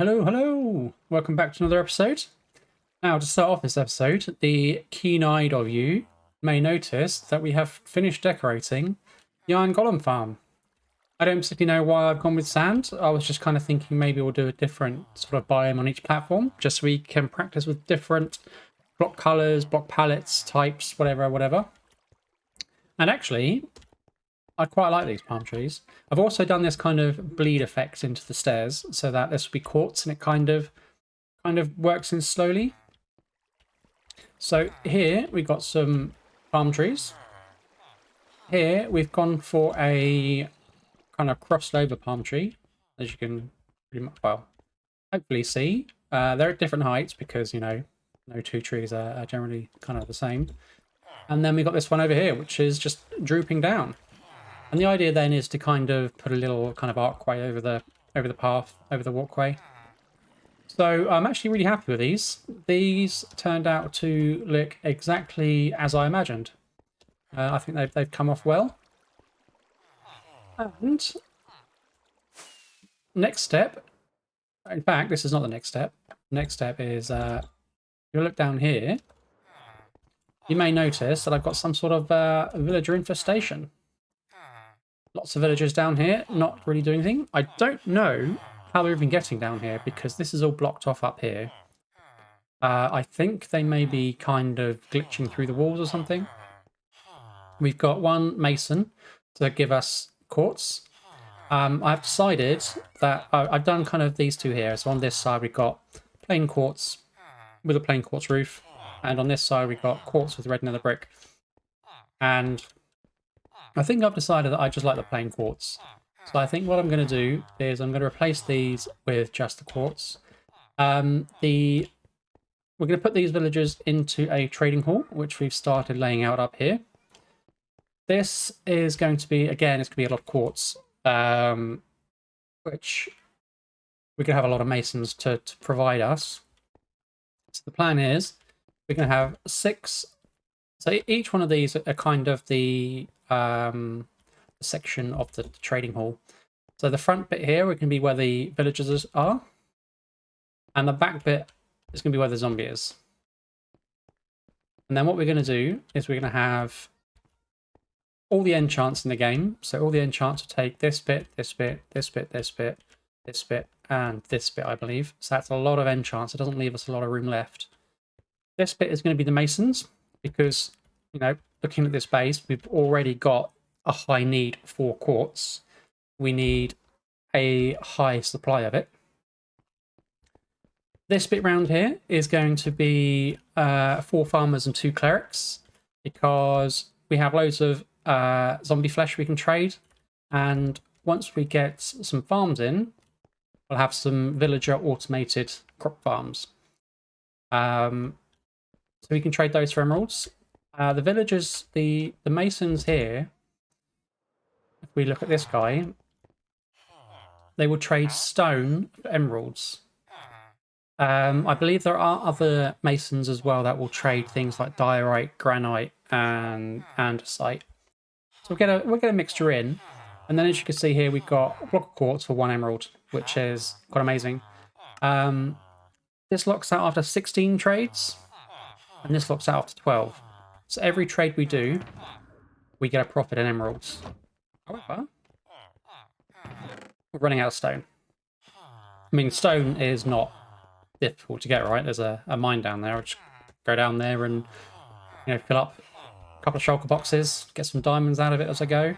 Hello, hello! Welcome back to another episode. Now, to start off this episode, the keen-eyed of you may notice that we have finished decorating the Iron Golem farm. I don't particularly know why I've gone with sand. I was just kind of thinking maybe we'll do a different sort of biome on each platform, just so we can practice with different block colours, block palettes, types, whatever. And actually, I quite like these palm trees. I've also done this kind of bleed effect into the stairs so that this will be quartz and it kind of works in slowly. So here we've got some palm trees. Here we've gone for a kind of crossed over palm tree, as you can pretty much, well, hopefully see. They're at different heights because, you know, no two trees are generally kind of the same. And then we've got this one over here, which is just drooping down. And the idea then is to kind of put a little kind of archway over the path, over the walkway. So I'm actually really happy with these. These turned out to look exactly as I imagined. I think they've come off well. And next step, in fact, this is not the next step. Next step is if you look down here, you may notice that I've got some sort of villager infestation. Lots of villagers down here, not really doing anything. I don't know how they're even getting down here because this is all blocked off up here. I think they may be kind of glitching through the walls or something. We've got one mason to give us quartz. I've decided that I've done kind of these two here. So on this side we've got plain quartz with a plain quartz roof. And on this side we've got quartz with red nether brick. And I think I've decided that I just like the plain quartz. So I think what I'm going to do is I'm going to replace these with just the quartz. We're going to put these villagers into a trading hall, which we've started laying out up here. This is going to be, again, it's going to be a lot of quartz, which we're going to have a lot of masons to provide us. So the plan is we're going to have 6. So each one of these are kind of the section of the trading hall. So the front bit here we can be where the villagers are, and the back bit is going to be where the zombie is. And then what we're going to do is we're going to have all the enchants in the game. So all the enchants will take this bit, this bit, this bit, this bit, this bit, and this bit, I believe. So that's a lot of enchants. It doesn't leave us a lot of room left. This bit is going to be the masons because, you know, looking at this base, we've already got a high need for quartz. We need a high supply of it. This bit round here is going to be 4 farmers and 2 clerics because we have loads of zombie flesh we can trade. And once we get some farms in, we'll have some villager automated crop farms. So we can trade those for emeralds. The villagers, the masons here, if we look at this guy, they will trade stone for emeralds. I believe there are other masons as well that will trade things like diorite, granite, and andesite. So we'll get a mixture in, and then as you can see here, we've got a block of quartz for 1 emerald, which is quite amazing. This locks out after 16 trades, and this locks out after 12. So every trade we do, we get a profit in emeralds. However, we're running out of stone. I mean, stone is not difficult to get, right? There's a mine down there. I'll just go down there and, you know, fill up a couple of shulker boxes, get some diamonds out of it as I go.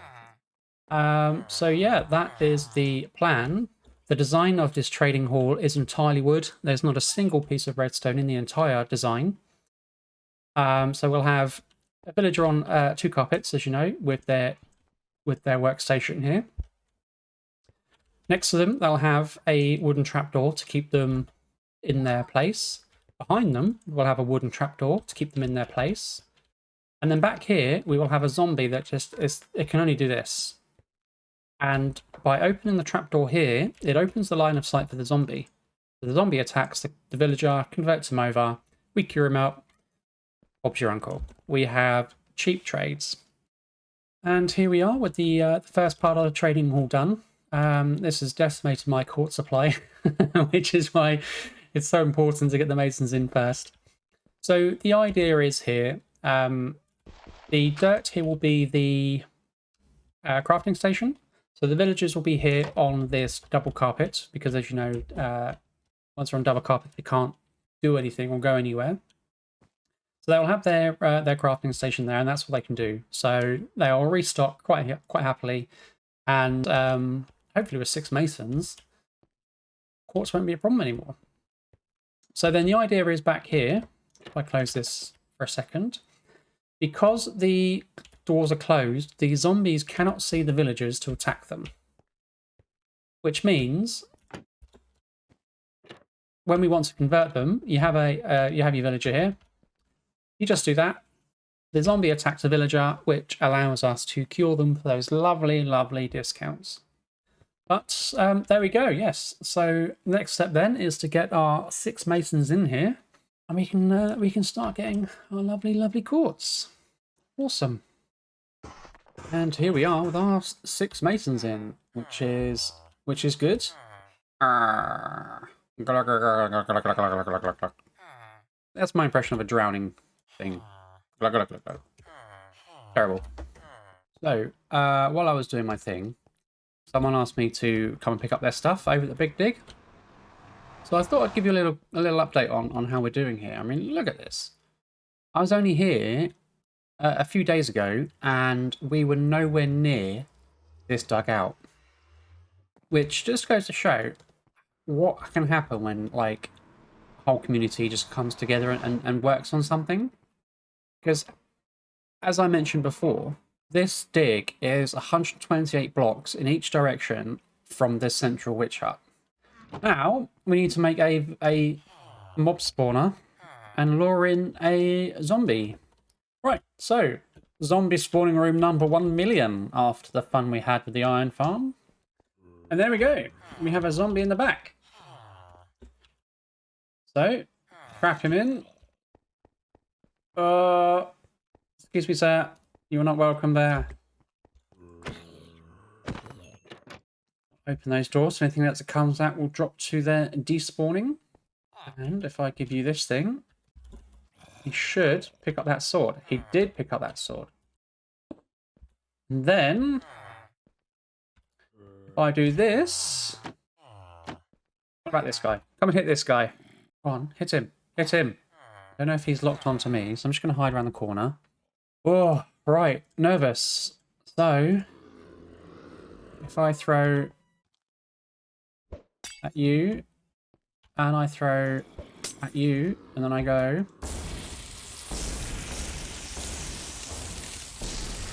So yeah, that is the plan. The design of this trading hall is entirely wood. There's not a single piece of redstone in the entire design. So we'll have a villager on 2 carpets, as you know, with their workstation here. Next to them, they'll have a wooden trapdoor to keep them in their place. Behind them, we'll have a wooden trapdoor to keep them in their place. And then back here, we will have a zombie that it can only do this. And by opening the trapdoor here, it opens the line of sight for the zombie. So the zombie attacks the villager, converts him over, we cure him out. Bob's your uncle. We have cheap trades. And here we are with the first part of the trading hall done. This has decimated my quartz supply which is why it's so important to get the masons in first. So the idea is here, the dirt here will be the crafting station. So the villagers will be here on this double carpet, because as you know, once they're on double carpet, they can't do anything or go anywhere. So they'll have their crafting station there, and that's what they can do. So they'll restock quite happily, and hopefully with 6 masons, quartz won't be a problem anymore. So then the idea is back here, if I close this for a second, because the doors are closed, the zombies cannot see the villagers to attack them. Which means when we want to convert them, you have your villager here. You just do that. The zombie attacks a villager, which allows us to cure them for those lovely, lovely discounts. But there we go, yes. So next step then is to get our 6 masons in here, and we can start getting our lovely, lovely quartz. Awesome. And here we are with our 6 masons in, which is good. That's my impression of a drowning thing. Terrible. So while I was doing my thing, someone asked me to come and pick up their stuff over at the Big Dig. So I thought I'd give you a little update on how we're doing here. I mean, look at this. I was only here a few days ago, and we were nowhere near this dugout, which just goes to show what can happen when like a whole community just comes together and works on something. Because as I mentioned before, this dig is 128 blocks in each direction from this central witch hut. Now we need to make a mob spawner and lure in a zombie. Right, so zombie spawning room number 1,000,000 after the fun we had with the iron farm. And there we go. We have a zombie in the back. So, crap him in. Excuse me, sir. You are not welcome there. Open those doors. So anything that comes out will drop to their despawning. And if I give you this thing, he should pick up that sword. He did pick up that sword. And then, if I do this... What about this guy? Come and hit this guy. Come on, hit him. Hit him. I don't know if he's locked onto me, so I'm just going to hide around the corner. Oh, right. Nervous. So, if I throw at you, and I throw at you, and then I go...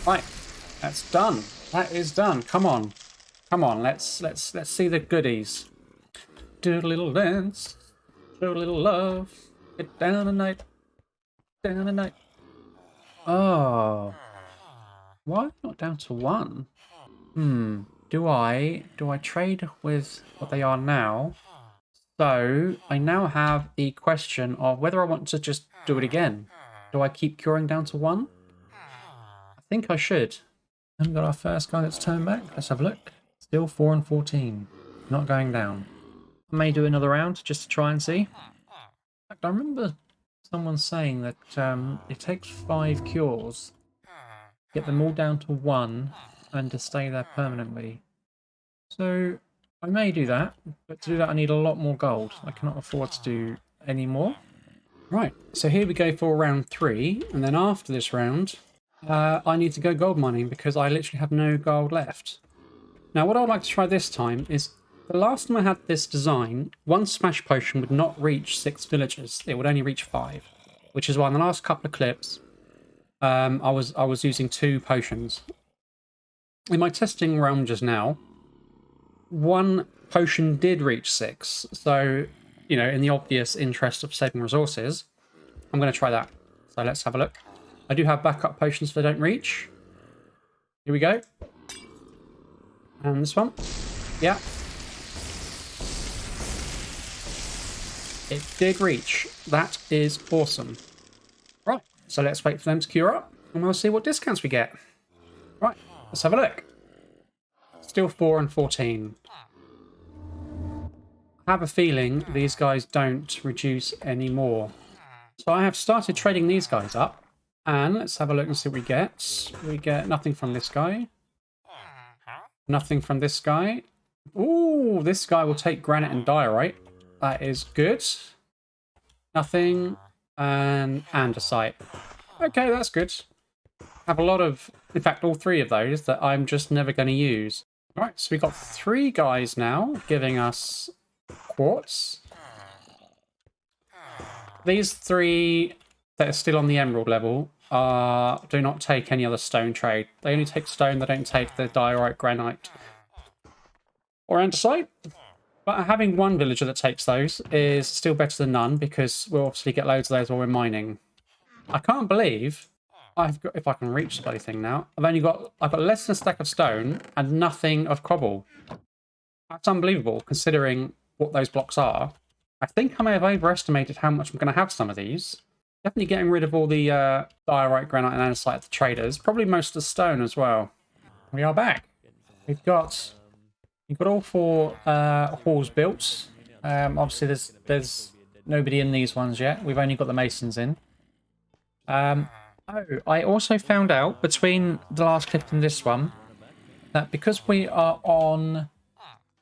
Right, that's done. That is done. Come on, come on. Let's see the goodies. Do a little dance, show a little love. Get down tonight, down tonight. Oh, why not down to 1? Do I trade with what they are now? So I now have the question of whether I want to just do it again. Do I keep curing down to 1? I think I should. Haven't got our first guy that's turned back. Let's have a look. Still 4 and 14. Not going down. I may do another round just to try and see. In fact, I remember someone saying that it takes 5 cures to get them all down to 1 and to stay there permanently. So I may do that, but to do that I need a lot more gold. I cannot afford to do any more. Right, so here we go for round 3, and then after this round, I need to go gold mining because I literally have no gold left. Now what I'd like to try this time is, the last time I had this design, 1 smash potion would not reach 6 villagers. It would only reach 5, which is why in the last couple of clips, I was using 2 potions. In my testing realm just now, 1 potion did reach 6, so, you know, in the obvious interest of saving resources, I'm going to try that. So let's have a look. I do have backup potions if they don't reach. Here we go. And this one. Yeah. It did reach. That is awesome. Right, so let's wait for them to cure up, and we'll see what discounts we get. Right, let's have a look. Still 4 and 14. I have a feeling these guys don't reduce anymore. So I have started trading these guys up. And let's have a look and see what we get. We get nothing from this guy. Nothing from this guy. Ooh, this guy will take granite and diorite. That is good. Nothing. And andesite. Okay, that's good. Have a lot of, in fact, all three of those that I'm just never going to use. All right, so we got 3 guys now giving us quartz. These 3 that are still on the emerald level do not take any other stone trade. They only take stone, they don't take the diorite, granite, or andesite. But having one villager that takes those is still better than none, because we'll obviously get loads of those while we're mining. I can't believe I've got, if I can reach the bloody thing now, I've got less than a stack of stone and nothing of cobble. That's unbelievable considering what those blocks are. I think I may have overestimated how much I'm going to have some of these. Definitely getting rid of all the diorite, granite, and andesite at the traders. Probably most of the stone as well. We are back. We've got all 4 halls built. Obviously, there's nobody in these ones yet. We've only got the masons in. Oh, I also found out between the last clip and this one that because we are on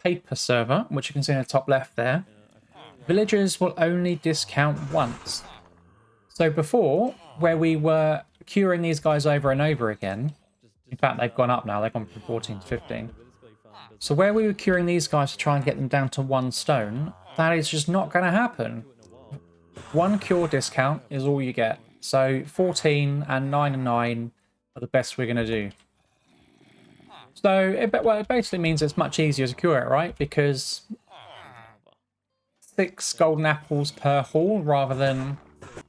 paper server, which you can see in the top left there, villagers will only discount once. So before, where we were curing these guys over and over again, in fact, they've gone up now. They've gone from 14 to 15. So where we were curing these guys to try and get them down to 1 stone, that is just not going to happen. 1 cure discount is all you get. So 14 and 9 and 9 are the best we're going to do. So it basically means it's much easier to cure it, right? Because 6 golden apples per haul rather than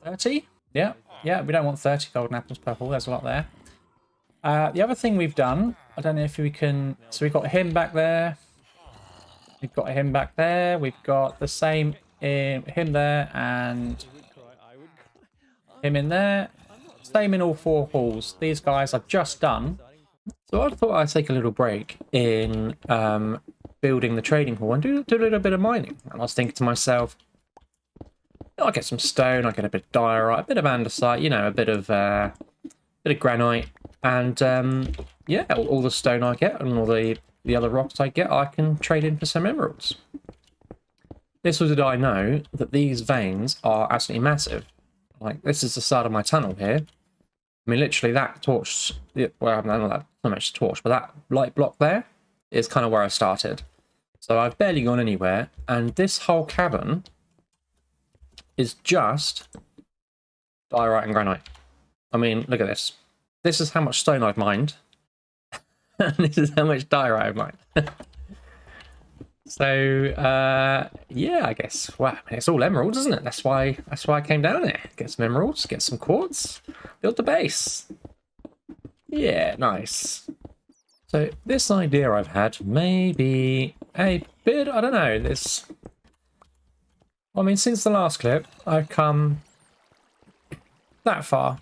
30. Yeah, we don't want 30 golden apples per haul. There's a lot there. The other thing we've done, I don't know if we can... So we've got him back there. We've got him back there. We've got the same him there and him in there. Same in all 4 halls. These guys I've just done. So I thought I'd take a little break in building the trading hall and do a little bit of mining. And I was thinking to myself, I'll get some stone, I'll get a bit of diorite, a bit of andesite, you know, a bit of granite. And yeah, all the stone I get and all the other rocks I get, I can trade in for some emeralds. Little did I know that these veins are absolutely massive. Like, this is the start of my tunnel here. I mean, literally that torch, well, not much torch, but that light block there is kind of where I started. So I've barely gone anywhere, and this whole cavern is just diorite and granite. I mean, look at this. This is how much stone I've mined, and this is how much diorite I've mined. So, yeah, I guess, well, it's all emeralds, isn't it? That's why I came down here. Get some emeralds, get some quartz, build the base. Yeah, nice. So this idea I've had may be a bit, I don't know, this... I mean, since the last clip, I've come that far.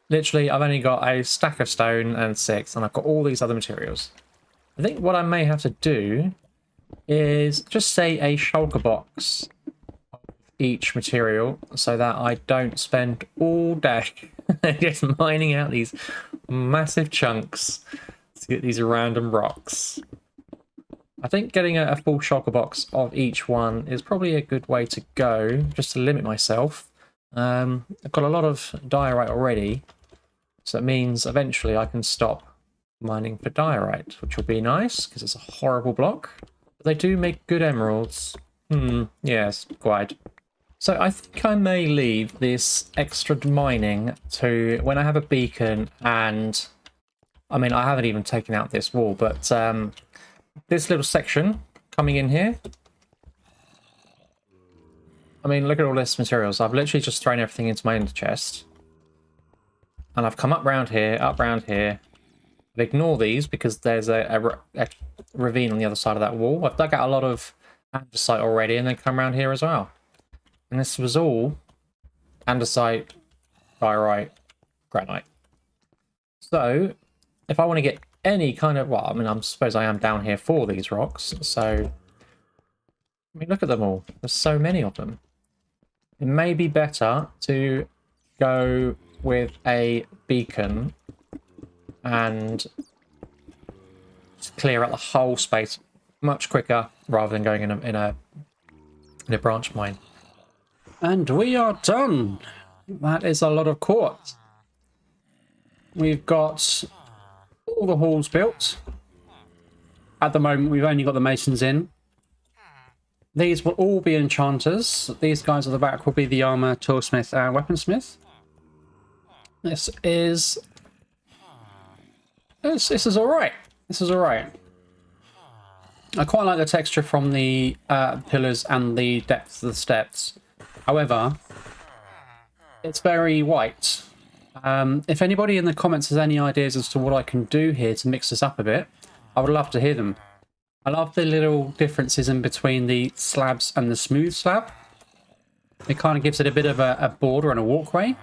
Literally, I've only got a stack of stone and 6, and I've got all these other materials. I think what I may have to do is just say a shulker box of each material so that I don't spend all day just mining out these massive chunks to get these random rocks. I think getting a full shulker box of each one is probably a good way to go, just to limit myself. I've got a lot of diorite already, so it means eventually I can stop mining for diorite, which will be nice because it's a horrible block. But they do make good emeralds. Yes, quite. So I think I may leave this extra mining to when I have a beacon, and I mean, I haven't even taken out this wall, but this little section coming in here. I mean, look at all this materials. I've literally just thrown everything into my ender chest. And I've come up round here, ignore these because there's a ravine on the other side of that wall. I've dug out a lot of andesite already and then come around here as well. And this was all andesite, diorite, granite. So if I want to get any kind of, well, I mean, I suppose I am down here for these rocks. So I mean, look at them all. There's so many of them. It may be better to go with a beacon and clear out the whole space much quicker rather than going in a branch mine. And we are done. That is a lot of quartz. We've got all the halls built. At the moment, we've only got the masons in. These will all be enchanters. These guys at the back will be the armor, toolsmith, and weaponsmith. This is all right. This is all right. I quite like the texture from the pillars and the depth of the steps. However, it's very white. If anybody in the comments has any ideas as to what I can do here to mix this up a bit, I would love to hear them. I love the little differences in between the slabs and the smooth slab. It kind of gives it a bit of a border and a walkway.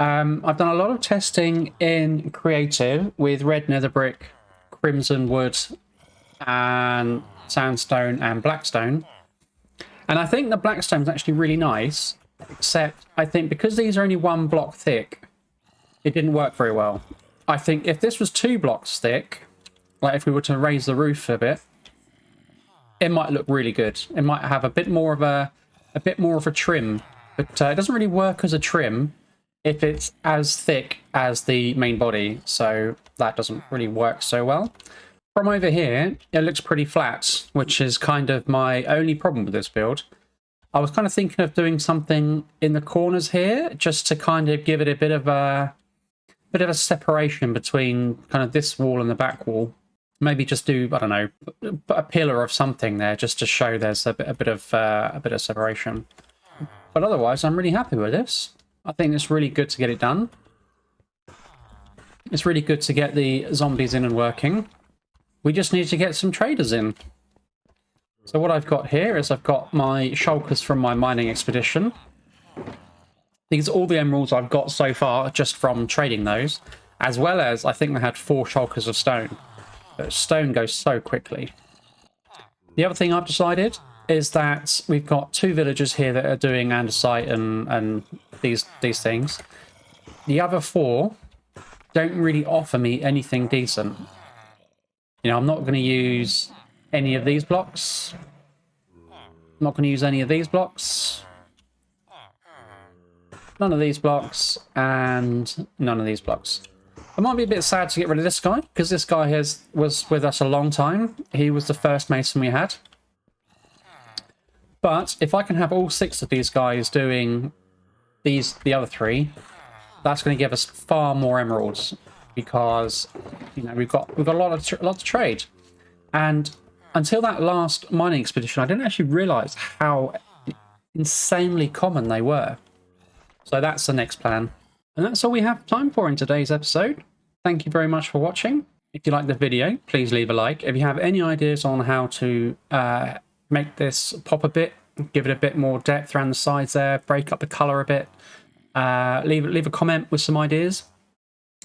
I've done a lot of testing in creative with red nether brick, crimson wood, and sandstone and blackstone. And I think the blackstone is actually really nice, except I think because these are only 1 block thick, it didn't work very well. I think if this was 2 blocks thick, like if we were to raise the roof a bit, it might look really good. It might have a bit more of a trim, but it doesn't really work as a trim if it's as thick as the main body, so that doesn't really work so well. From over here, it looks pretty flat, which is kind of my only problem with this build. I was kind of thinking of doing something in the corners here, just to kind of give it a bit of a separation between kind of this wall and the back wall. Maybe just do, I don't know, a pillar of something there, just to show there's a bit of separation. But otherwise, I'm really happy with this. I think it's really good to get it done. It's really good to get the zombies in and working. We just need to get some traders in. So what I've got here is I've got my shulkers from my mining expedition. These are all the emeralds I've got so far just from trading those, as well as I think I had 4 shulkers of stone. But stone goes so quickly. The other thing I've decided is that we've got 2 villagers here that are doing andesite and these things. The other 4 don't really offer me anything decent. You know, I'm not going to use any of these blocks. I'm not going to use any of these blocks. None of these blocks, and none of these blocks. I might be a bit sad to get rid of this guy, because this guy was with us a long time. He was the first mason we had. But if I can have all 6 of these guys doing the other 3, that's going to give us far more emeralds, because you know we've got a lot to trade. And until that last mining expedition, I didn't actually realize how insanely common they were. So that's the next plan. And that's all we have time for in today's episode. Thank you very much for watching. If you liked the video, please leave a like. If you have any ideas on how to make this pop a bit, give it a bit more depth around the sides there, break up the colour a bit, leave a comment with some ideas.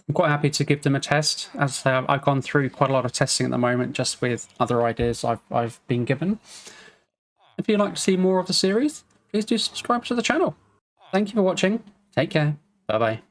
I'm quite happy to give them a test, as I've gone through quite a lot of testing at the moment just with other ideas I've been given. If you'd like to see more of the series, please do subscribe to the channel. Thank you for watching. Take care. Bye-bye.